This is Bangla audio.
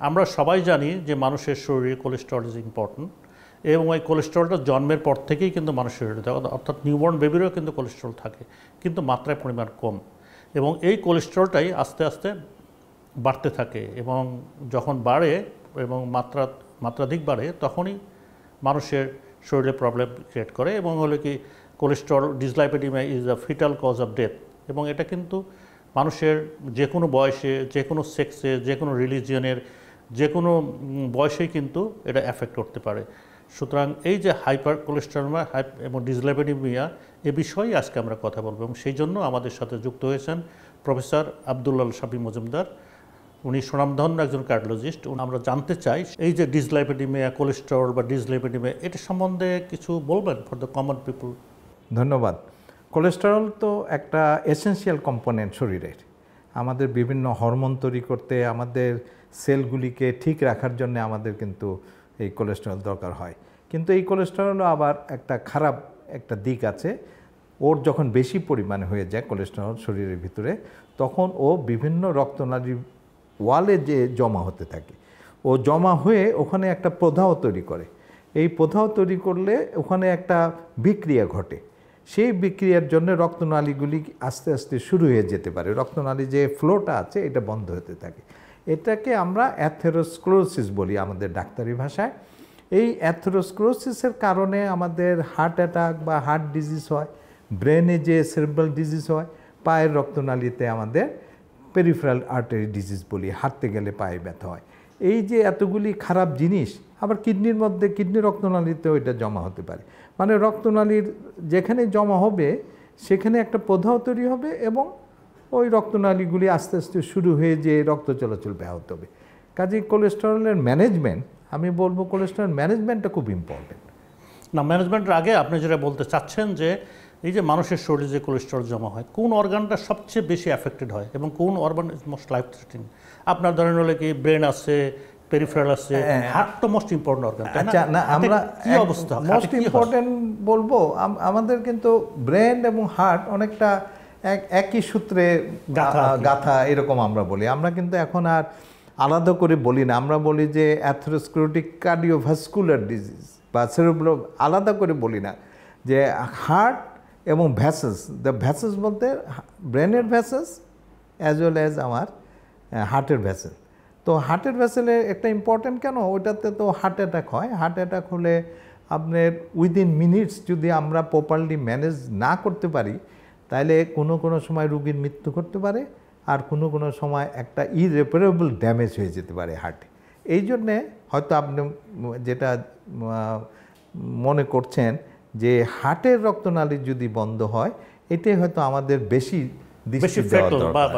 আমরা সবাই জানি যে মানুষের শরীরে কোলেস্টেরল ইজ ইম্পর্টেন্ট এবং এই কোলেস্টেরলটা জন্মের পর থেকেই কিন্তু মানুষের শরীরে অর্থাৎ নিউবর্ন বেবিরও কিন্তু কোলেস্টেরল থাকে, কিন্তু মাত্রায় পরিমাণ কম। এবং এই কোলেস্টেরলটাই আস্তে আস্তে বাড়তে থাকে এবং যখন বাড়ে এবং মাত্রাধিক বাড়ে তখনই মানুষের শরীরে প্রবলেম ক্রিয়েট করে এবং হলো কি cholesterol dyslipidaemia is the fetal cause of death. এবং এটা কিন্তু মানুষের যে কোনো বয়সে, যে কোনো সেক্সে, যে কোনো রিলিজিয়নের যে কোনো বয়সেই কিন্তু এটা এফেক্ট করতে পারে। সুতরাং এই যে হাইপার কোলেস্টেরলমিয়া এবং ডিসলাইপিডিমিয়া এ বিষয়েই আজকে আমরা কথা বলবো এবং সেই জন্য আমাদের সাথে যুক্ত হয়েছেন প্রফেসর আব্দুল্লাহ শাফি মজুমদার। উনি সুনামধন্য একজন কার্ডিওলজিস্ট। আমরা জানতে চাই এই যে ডিসলাইপিডিমিয়া, কোলেস্টেরল বা ডিসলাইপিডিমিয়া এটা সম্বন্ধে কিছু বলবেন ফর দ্য কমন পিপল। ধন্যবাদ। কোলেস্টেরল তো একটা এসেনশিয়াল কম্পোনেন্ট শরীরের। আমাদের বিভিন্ন হরমোন তৈরি করতে, আমাদের সেলগুলিকে ঠিক রাখার জন্য আমাদের কিন্তু এই কোলেস্টেরল দরকার হয়। কিন্তু এই কোলেস্টেরলও আবার একটা খারাপ একটা দিক আছে। ওর যখন বেশি পরিমাণে হয়ে যায় কোলেস্টেরল শরীরের ভিতরে, তখন ও বিভিন্ন রক্তনালীর ওয়ালে যে জমা হতে থাকে, ও জমা হয়ে ওখানে একটা প্রদাহ তৈরি করে। এই প্রদাহ তৈরি করলে ওখানে একটা বিক্রিয়া ঘটে। সেই বিক্রিয়ার জন্য রক্তনালীগুলি আস্তে আস্তে শুরু হয়ে যেতে পারে। রক্তনালী যে ফ্লোটা আছে এটা বন্ধ হতে থাকে। এটাকে আমরা অ্যাথেরোস্ক্লেরোসিস বলি আমাদের ডাক্তারি ভাষায়। এই অ্যাথেরোস্ক্লেরোসিসের কারণে আমাদের হার্ট অ্যাটাক বা হার্ট ডিজিজ হয়, ব্রেনে যে সেরেব্রাল ডিজিজ হয়, পায়ের রক্তনালীতে আমাদের পেরিফেরাল আর্টারি ডিজিজ বলি, হাঁটতে গেলে পায়ে ব্যথা হয়। এই যে এতগুলি খারাপ জিনিস, আবার কিডনির মধ্যে কিডনি রক্তনালীতেও এটা জমা হতে পারে। মানে রক্তনালীর যেখানে জমা হবে সেখানে একটা প্রদাহ তৈরি হবে এবং ওই রক্তনালীগুলি আস্তে আস্তে শুরু হয়ে যে রক্ত চলাচল ব্যাহত হবে। কাজেই কোলেস্টেরলের ম্যানেজমেন্ট, আমি বলবো কোলেস্টেরল ম্যানেজমেন্টটা খুব ইম্পর্টেন্ট। না, ম্যানেজমেন্টের আগে আপনি যেটা বলতে চাচ্ছেন যে এই যে মানুষের শরীরে যে কোলেস্টেরল জমা হয়, কোন অর্গানটা সবচেয়ে বেশি অ্যাফেক্টেড হয় এবং কোন organ is most life threatening? আপনার ধরেন হলে কি ব্রেন আছে, পেরিফেরাল আছে, হার্ট তো মোস্ট ইম্পর্টেন্ট অর্গান। আচ্ছা, না আমরা কি অবস্থা মোস্ট ইম্পর্টেন্ট বলবো, আমাদের কিন্তু ব্রেন এবং হার্ট অনেকটা একই সূত্রে গাথা এরকম আমরা বলি। আমরা কিন্তু এখন আর আলাদা করে বলি না। আমরা বলি যে অ্যাথেরোস্ক্লেরোটিক কার্ডিওভাস্কুলার ডিজিজ বা সেরেব্রাল, আলাদা করে বলি না। যে হার্ট এবং ভ্যাসেস, দ্য ভ্যাসেস বলতে ব্রেনের ভ্যাসেস অ্যাজ ওয়েল অ্যাজ আমার হার্টের ভ্যাসেল। তো হার্টের ভ্যাসেলে একটা ইম্পর্টেন্ট কেন, ওইটাতে তো হার্ট অ্যাটাক হয়। হার্ট অ্যাটাক হলে আপনার উইদিন মিনিটস যদি আমরা প্রপারলি ম্যানেজ না করতে পারি, তাহলে কোনো সময় রোগীর মৃত্যু করতে পারে, আর কোনো সময় একটা ইররেপারেবল ড্যামেজ হয়ে যেতে পারে হার্টে। এই জন্যে হয়তো আপনি যেটা মনে করছেন যে হার্টের রক্তনালী যদি বন্ধ হয়, এটাই হয়তো আমাদের বেশি দৃষ্টি দেওয়া দরকার।